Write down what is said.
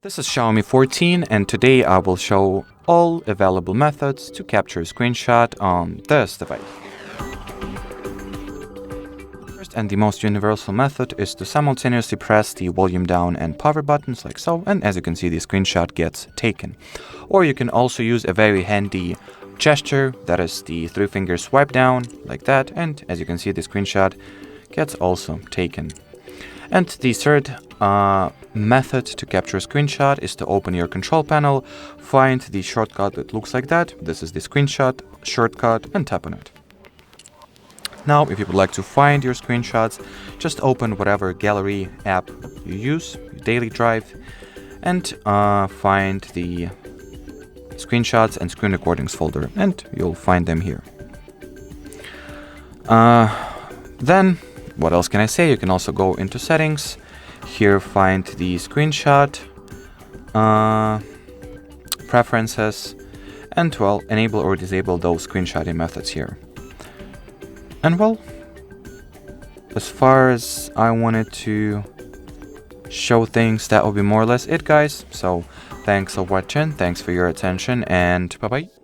This is Xiaomi 14, and today I will show all available methods to capture a screenshot on this device. First and the most universal method is to simultaneously press the volume down and power buttons like so, and as you can see the screenshot gets taken. Or you can also use a very handy gesture, that is the 3-finger swipe down like that, and as you can see the screenshot gets also taken. And the third method to capture a screenshot is to open your control panel, find the shortcut that looks like that. This is the screenshot shortcut and tap on it. Now, if you would like to find your screenshots, just open whatever gallery app you use, your daily drive, and find the screenshots and screen recordings folder, and you'll find them here. Then, what else can I say? You can also go into settings, here find the screenshot, preferences, and well, enable or disable those screenshotting methods here. And well, as far as I wanted to show things, that will be more or less it, guys. So thanks for watching, thanks for your attention, and bye bye.